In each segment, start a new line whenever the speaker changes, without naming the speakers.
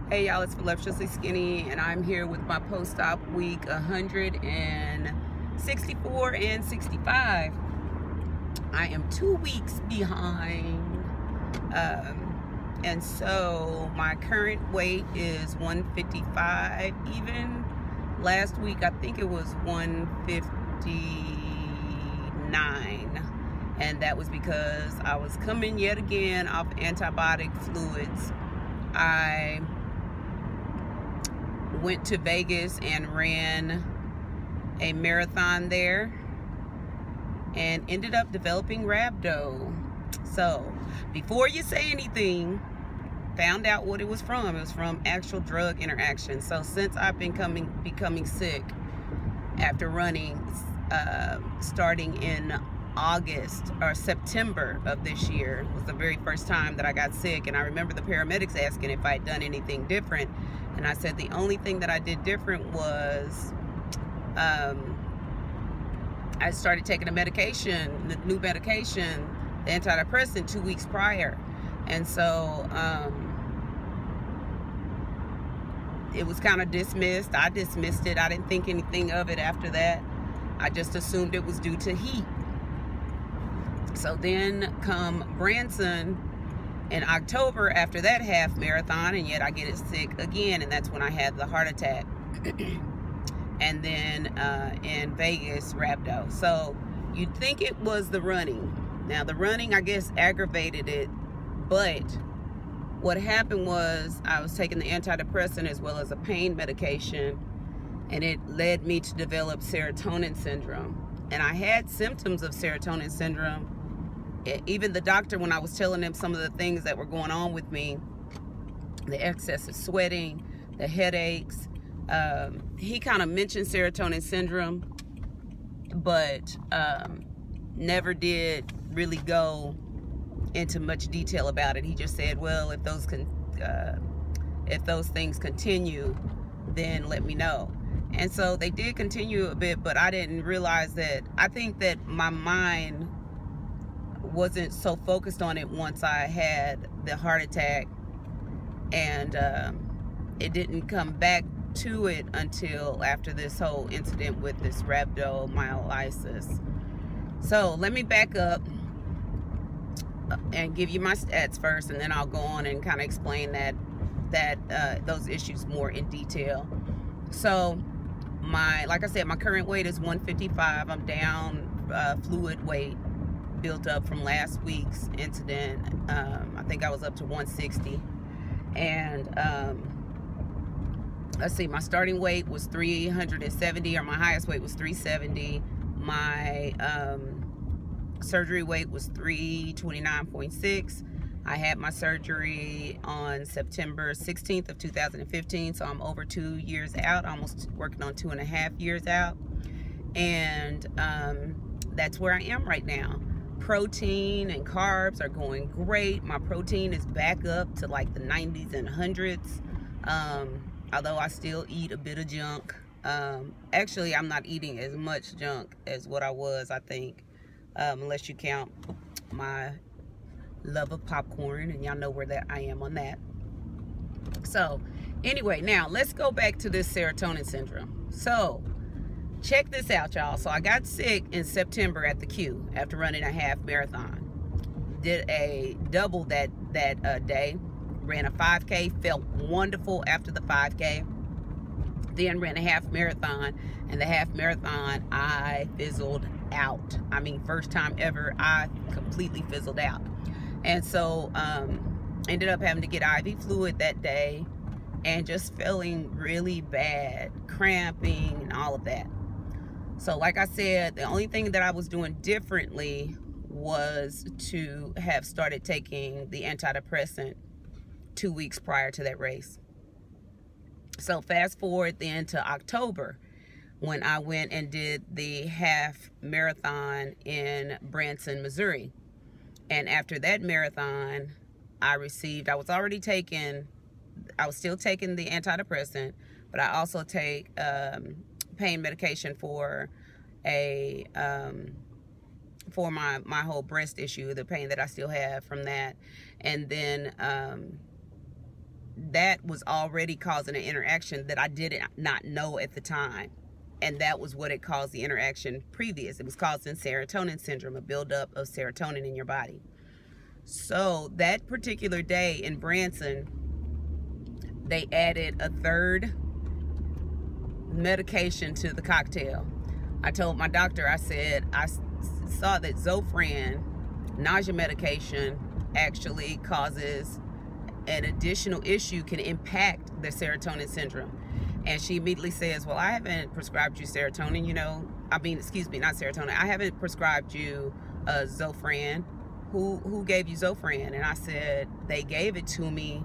Hey y'all, it's Voluptuously Skinny, and I'm here with my post-op week 164 and 65. I am 2 weeks behind, and so my current weight is 155 even. Last week I think it was 159, and that was because I was coming yet again off antibiotic fluids. I went to Vegas and ran a marathon there and ended up developing rhabdo. So before you say anything, found out what it was from. It was from actual drug interaction. So since I've been becoming sick after running, starting in August or September of this year was the very first time that I got sick. And I remember the paramedics asking if I'd done anything different, and I said the only thing that I did different was I started taking a medication, the new medication, the antidepressant, 2 weeks prior. And so it was kind of dismissed. I dismissed it. I didn't think anything of it after that. I just assumed it was due to heat. So then come Branson in October after that half marathon, and yet I get sick again, and that's when I had the heart attack. And then in Vegas, rhabdo. So you'd think it was the running. Now the running, I guess, aggravated it, but what happened was I was taking the antidepressant as well as a pain medication, and it led me to develop serotonin syndrome. And I had symptoms of serotonin syndrome. Even the doctor, when I was telling him some of the things that were going on with me, the excessive sweating, the headaches, he kind of mentioned serotonin syndrome, but never did really go into much detail about it. He just said, well, if those things continue, then let me know. And so they did continue a bit, but I didn't realize that. I think that my mind wasn't so focused on it once I had the heart attack, and it didn't come back to it until after this whole incident with this rhabdomyolysis. So let me back up and give you my stats first, and then I'll go on and kind of explain those issues more in detail. So like I said, my current weight is 155. I'm down fluid weight built up from last week's incident. I think I was up to 160, and let's see, my starting weight was 370, or my highest weight was 370. My surgery weight was 329.6. I had my surgery on September 16th of 2015, so I'm over 2 years out, almost working on 2.5 years out, and that's where I am right now. Protein and carbs are going great. My protein is back up to like the 90s and 100s, although I still eat a bit of junk. Actually, I'm not eating as much junk as what I was, I think, unless you count my love of popcorn, and y'all know where that I am on that. So anyway, now let's go back to this serotonin syndrome. So check this out, y'all. So I got sick in September at the Q after running a half marathon. Did a double that day. Ran a 5K, felt wonderful after the 5K. Then ran a half marathon, and the half marathon I fizzled out. I mean, first time ever, I completely fizzled out. And so ended up having to get IV fluid that day, and just feeling really bad, cramping and all of that. So like I said, the only thing that I was doing differently was to have started taking the antidepressant 2 weeks prior to that race. So fast forward then to October, when I went and did the half marathon in Branson, Missouri. And after that marathon, I was still taking the antidepressant, but I also take pain medication for my whole breast issue, the pain that I still have from that. And then that was already causing an interaction that I did not know at the time. And that was what it caused the interaction previous. It was causing serotonin syndrome, a buildup of serotonin in your body. So that particular day in Branson, they added a third medication to the cocktail. I told my doctor, I said, I saw that Zofran, nausea medication, actually causes an additional issue, can impact the serotonin syndrome. And she immediately says, well, I haven't prescribed you serotonin, you know, excuse me, not serotonin. I haven't prescribed you Zofran. Who gave you Zofran? And I said, they gave it to me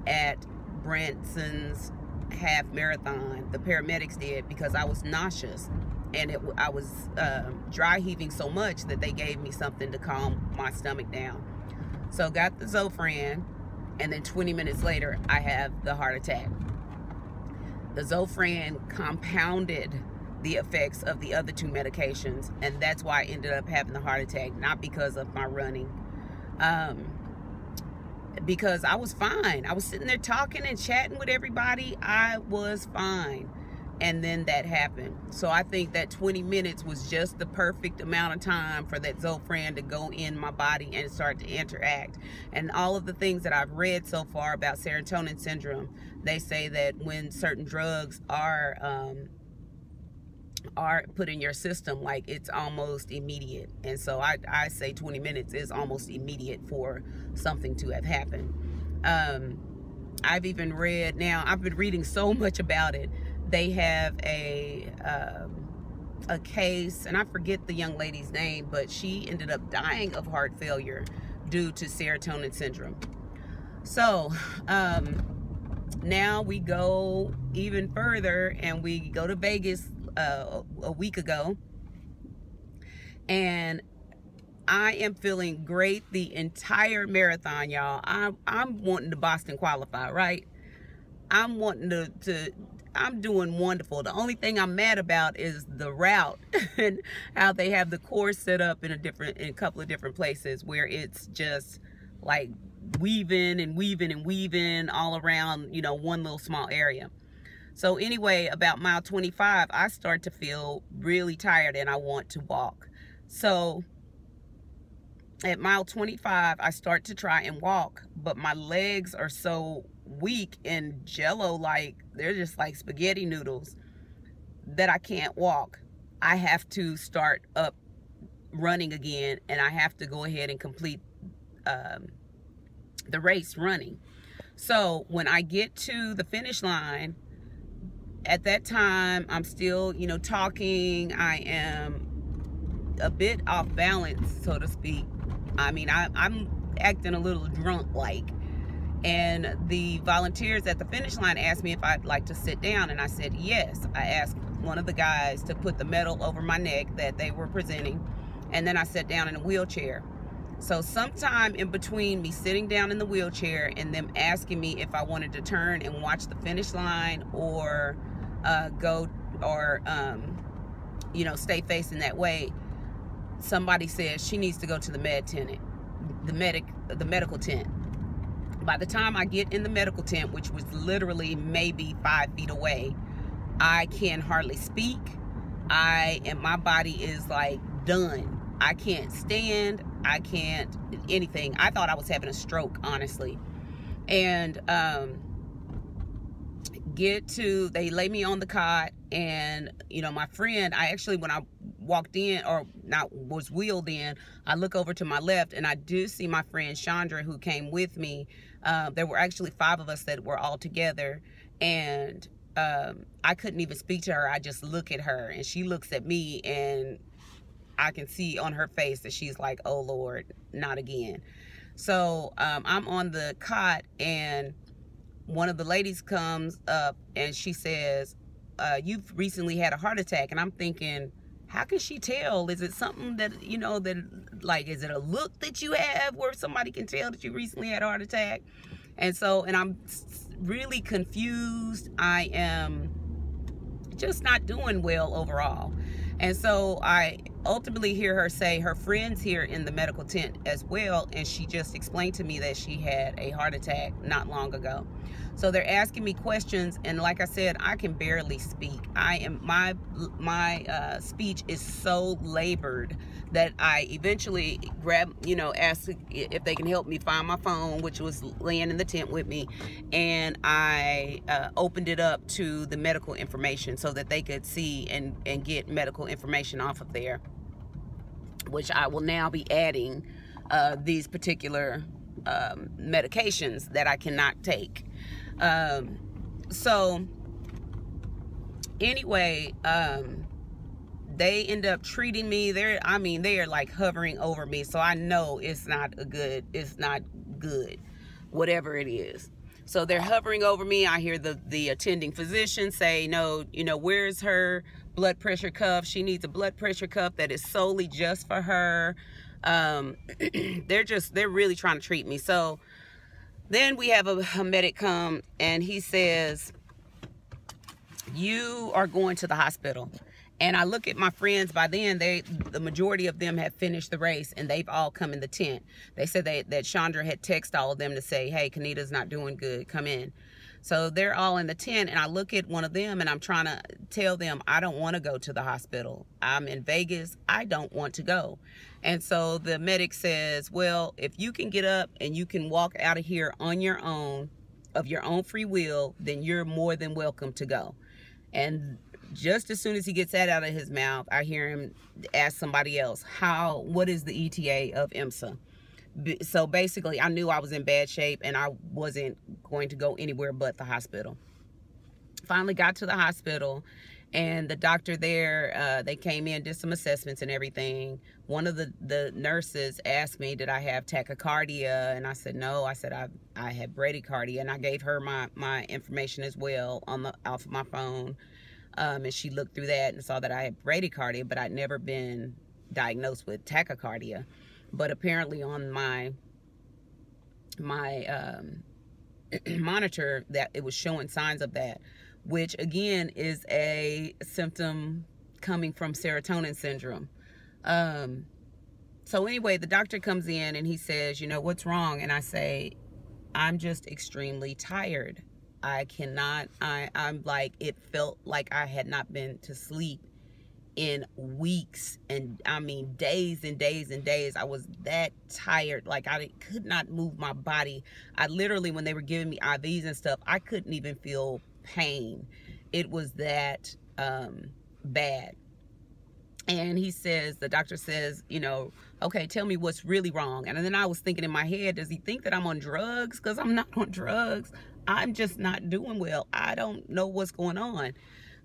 at Branson's half marathon. The paramedics did, because I was nauseous. And I was dry heaving so much that they gave me something to calm my stomach down. So got the Zofran, and then 20 minutes later, I have the heart attack. The Zofran compounded the effects of the other two medications, and that's why I ended up having the heart attack, not because of my running. Because I was fine. I was sitting there talking and chatting with everybody. I was fine. And then that happened. So I think that 20 minutes was just the perfect amount of time for that Zofran to go in my body and start to interact. And all of the things that I've read so far about serotonin syndrome, they say that when certain drugs are put in your system, like, it's almost immediate. And so I say 20 minutes is almost immediate for something to have happened. I've even read, now I've been reading so much about it. They have a case, and I forget the young lady's name, but she ended up dying of heart failure due to serotonin syndrome. So now we go even further, and we go to Vegas a week ago, and I am feeling great the entire marathon, y'all. I'm wanting to Boston qualify, right? I'm wanting I'm doing wonderful. The only thing I'm mad about is the route and how they have the course set up in a couple of different places where it's just like weaving and weaving and weaving all around, you know, one little small area. So anyway, about mile 25, I start to feel really tired and I want to walk. So at mile 25, I start to try and walk, but my legs are so weak and jello, like they're just like spaghetti noodles, that I can't walk. I have to start up running again, and I have to go ahead and complete the race running. So when I get to the finish line, at that time I'm still, you know, talking. I am a bit off balance, so to speak. I mean, I'm acting a little drunk like. And the volunteers at the finish line asked me if I'd like to sit down, and I said yes. I asked one of the guys to put the medal over my neck that they were presenting, and then I sat down in a wheelchair. So sometime in between me sitting down in the wheelchair and them asking me if I wanted to turn and watch the finish line or go or you know, stay facing that way, somebody says she needs to go to the medical tent. By the time I get in the medical tent, which was literally maybe 5 feet away, I can hardly speak. My body is like done. I can't stand. I can't anything. I thought I was having a stroke, honestly. And they lay me on the cot, and you know, my friend, I actually, when I walked in, or not, was wheeled in, I look over to my left and I do see my friend Chandra, who came with me. There were actually 5 of us that were all together, and I couldn't even speak to her. I just look at her, and she looks at me, and I can see on her face that she's like, oh Lord, not again. So I'm on the cot, and one of the ladies comes up and she says, you've recently had a heart attack. And I'm thinking, how can she tell? Is it something that, you know, that like, is it a look that you have where somebody can tell that you recently had a heart attack? And so, and I'm really confused. I am just not doing well overall. And so I ultimately hear her say her friend's here in the medical tent as well, and she just explained to me that she had a heart attack not long ago. So they're asking me questions, and like I said, I can barely speak. My speech is so labored that I eventually asked if they can help me find my phone, which was laying in the tent with me, and I opened it up to the medical information so that they could see and get medical information off of there, which I will now be adding these particular medications that I cannot take. So anyway, they end up treating me. They are like hovering over me, so I know it's not good, whatever it is. So they're hovering over me. I hear the attending physician say, no, where's her blood pressure cuff? She needs a blood pressure cuff that is solely just for her. They're really trying to treat me. So then we have a medic come, and he says, you are going to the hospital. And I look at my friends. By then, the majority of them have finished the race, and they've all come in the tent. They said that Chandra had texted all of them to say, hey, Kanita's not doing good, come in. So they're all in the tent, and I look at one of them, and I'm trying to tell them, I don't want to go to the hospital. I'm in Vegas. I don't want to go. And so the medic says, well, if you can get up and you can walk out of here on your own, of your own free will, then you're more than welcome to go. And just as soon as he gets that out of his mouth, I hear him ask somebody else, what is the ETA of IMSA? So basically, I knew I was in bad shape and I wasn't going to go anywhere but the hospital. Finally got to the hospital, and the doctor there, they came in, did some assessments and everything. One of the nurses asked me, did I have tachycardia? And I said, no. I said, I had bradycardia, and I gave her my information as well off of my phone. And she looked through that and saw that I had bradycardia, but I'd never been diagnosed with tachycardia. But apparently on my monitor, that it was showing signs of that, which again is a symptom coming from serotonin syndrome. So anyway, the doctor comes in and he says, what's wrong? And I say, I'm just extremely tired. I cannot, I'm like, it felt like I had not been to sleep in weeks, and I mean days and days and days. I was that tired, like I could not move my body. I literally, when they were giving me IVs and stuff, I couldn't even feel pain. It was that bad. And he says, the doctor says, okay, tell me what's really wrong. And then I was thinking in my head, does he think that I'm on drugs? Because I'm not on drugs. I'm just not doing well. I don't know what's going on.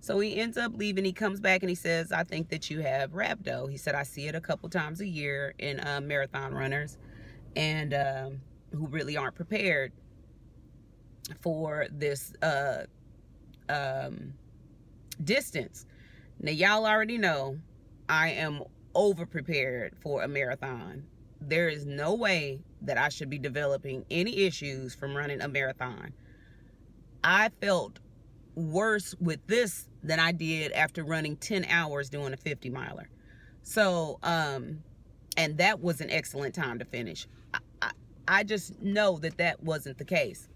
So he ends up leaving. He comes back and he says, I think that you have rhabdo. He said, I see it a couple times a year in marathon runners, and who really aren't prepared for this distance. Now, y'all already know I am over prepared for a marathon. There is no way that I should be developing any issues from running a marathon. I felt worse with this than I did after running 10 hours doing a 50 miler. So, and that was an excellent time to finish. I just know that wasn't the case.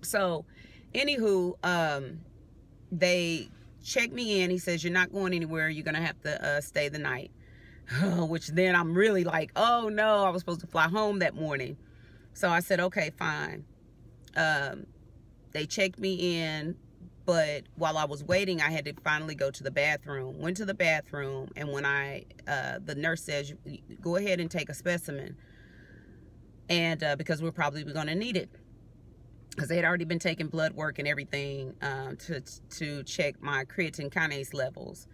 So, anywho, they checked me in. He says, you're not going anywhere. You're going to have to stay the night. Which then I'm really like, oh no, I was supposed to fly home that morning. So I said, okay, fine. They checked me in, but while I was waiting, I had to finally go to the bathroom. Went to the bathroom, and when the nurse says, go ahead and take a specimen, and because we're probably going to need it, because they had already been taking blood work and everything to check my creatine kinase levels,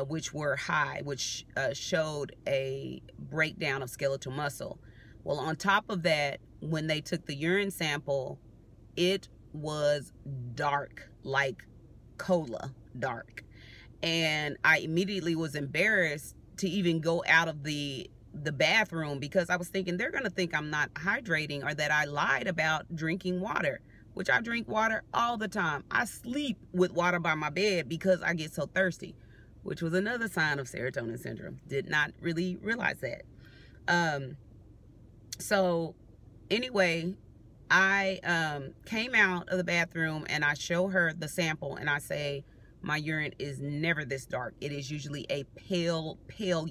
which were high, which showed a breakdown of skeletal muscle. Well, on top of that, when they took the urine sample, it was dark, like cola dark. And I immediately was embarrassed to even go out of the bathroom, because I was thinking they're going to think I'm not hydrating, or that I lied about drinking water, which I drink water all the time. I sleep with water by my bed because I get so thirsty, which was another sign of serotonin syndrome. Did not really realize that. So anyway, I came out of the bathroom and I show her the sample and I say, my urine is never this dark. It is usually a pale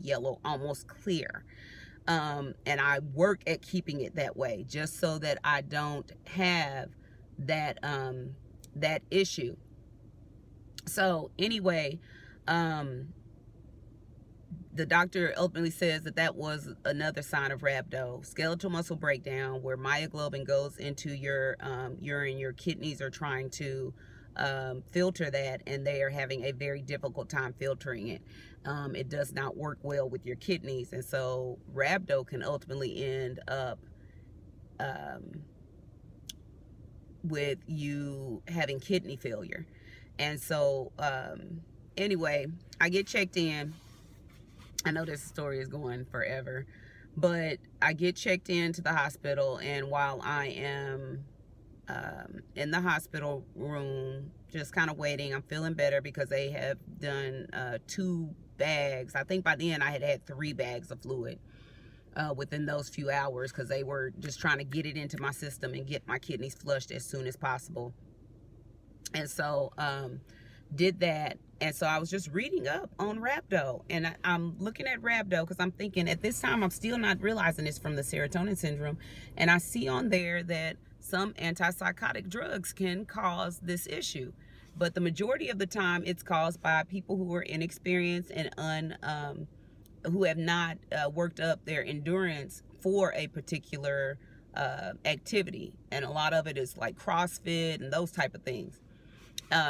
yellow, almost clear. And I work at keeping it that way just so that I don't have that that issue. So anyway, the doctor ultimately says that that was another sign of rhabdo, skeletal muscle breakdown, where myoglobin goes into your urine. Your kidneys are trying to filter that, and they are having a very difficult time filtering it. It does not work well with your kidneys, and so rhabdo can ultimately end up with you having kidney failure. And so anyway, I get checked in. I know this story is going forever, but I get checked into the hospital, and while I am in the hospital room, just kind of waiting, I'm feeling better because they have done 2 bags. I think by then I had 3 bags of fluid within those few hours, because they were just trying to get it into my system and get my kidneys flushed as soon as possible. And so did that. And so I was just reading up on rhabdo, and I'm looking at rhabdo because I'm thinking at this time I'm still not realizing it's from the serotonin syndrome. And I see on there that some antipsychotic drugs can cause this issue, but the majority of the time it's caused by people who are inexperienced and who have not worked up their endurance for a particular activity. And a lot of it is like CrossFit and those type of things.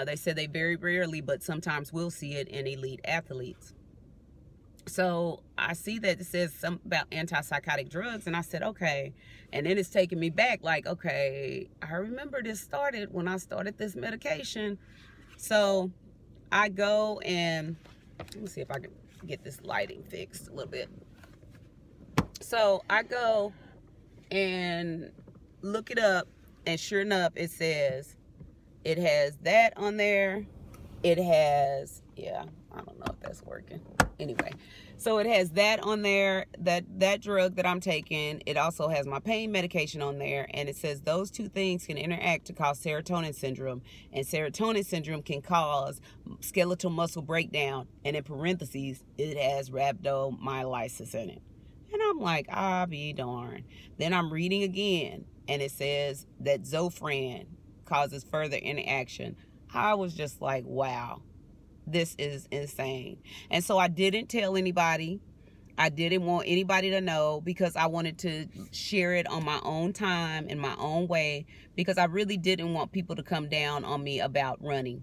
They said they very rarely, but sometimes we'll see it in elite athletes. So I see that it says something about antipsychotic drugs, and I said, okay. And then it's taking me back, like, okay, I remember this started when I started this medication. So I go and, let me see if I can get this lighting fixed a little bit. So I go and look it up, and sure enough, it says, it has that on there. It has, yeah, I don't know if that's working. Anyway, so it has that on there, that drug that I'm taking. It also has my pain medication on there, and it says those 2 things can interact to cause serotonin syndrome, and serotonin syndrome can cause skeletal muscle breakdown, and in parentheses, it has rhabdomyolysis in it. And I'm like, ah, be darned. Then I'm reading again, and it says that Zofran causes further interaction. I was just like, wow, this is insane. And so I didn't tell anybody. I didn't want anybody to know, because I wanted to share it on my own time, in my own way, because I really didn't want people to come down on me about running.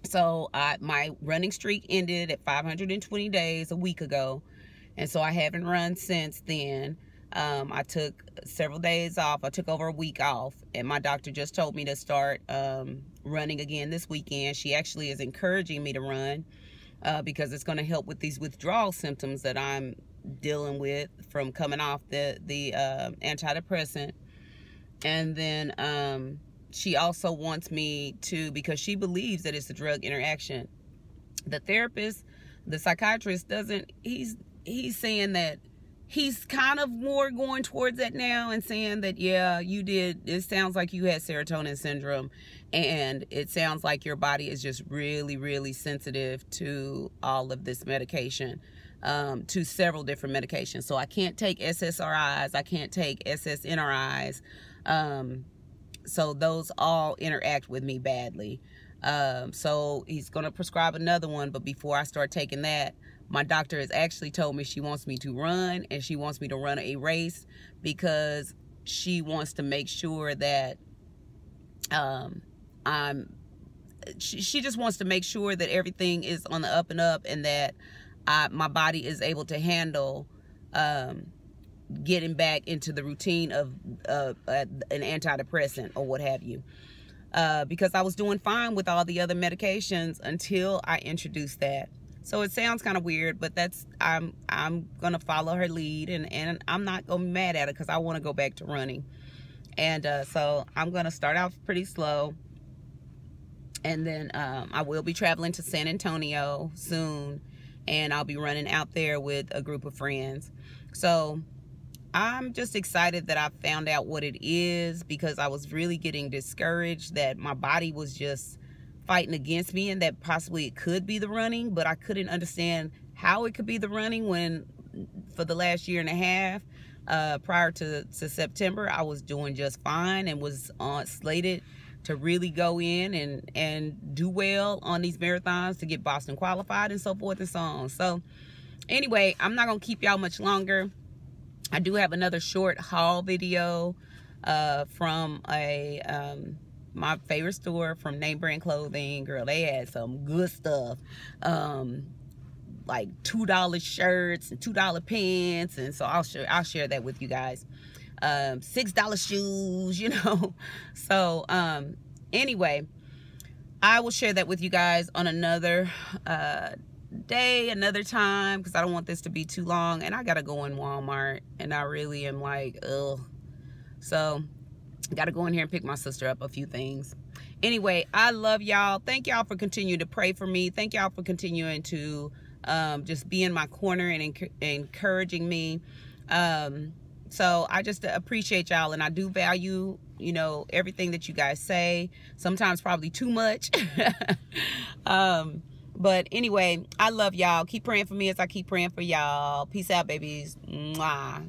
So my running streak ended at 520 days a week ago, and so I haven't run since then. I took several days off. I took over a week off, and my doctor just told me to start running again this weekend. She actually is encouraging me to run because it's going to help with these withdrawal symptoms that I'm dealing with from coming off the antidepressant. And then she also wants me to, because she believes that it's a drug interaction. The therapist, the psychiatrist doesn't, he's saying that he's kind of more going towards that now and saying that, yeah, you did. It sounds like you had serotonin syndrome, and it sounds like your body is just really, really sensitive to all of this medication, to several different medications. So I can't take SSRIs. I can't take SSNRIs. So those all interact with me badly. So he's going to prescribe another one, but before I start taking that, my doctor has actually told me she wants me to run, and she wants me to run a race because she wants to make sure that she just wants to make sure that everything is on the up and up, and that my body is able to handle getting back into the routine of an antidepressant or what have you. Because I was doing fine with all the other medications until I introduced that. So it sounds kind of weird, but that's, I'm gonna follow her lead, and I'm not gonna be mad at it because I want to go back to running. And so I'm gonna start off pretty slow, and then I will be traveling to San Antonio soon, and I'll be running out there with a group of friends. So I'm just excited that I found out what it is, because I was really getting discouraged that my body was just fighting against me, and that possibly it could be the running, but I couldn't understand how it could be the running when for the last year and a half, prior to September, I was doing just fine and was slated to really go in and do well on these marathons to get Boston qualified and so forth and so on. So anyway, I'm not gonna keep y'all much longer. I do have another short haul video from my favorite store, from Name Brand Clothing. Girl, they had some good stuff, like $2 shirts and $2 pants, and so I'll share that with you guys. $6 shoes, you know. So anyway, I will share that with you guys on another day, another time, because I don't want this to be too long, and I gotta go in Walmart, and I really am like, ugh. So got to go in here and pick my sister up a few things. Anyway, I love y'all. Thank y'all for continuing to pray for me. Thank y'all for continuing to just be in my corner and encouraging me. So I just appreciate y'all, and I do value, you know, everything that you guys say. Sometimes probably too much. But anyway, I love y'all. Keep praying for me as I keep praying for y'all. Peace out, babies. Mwah.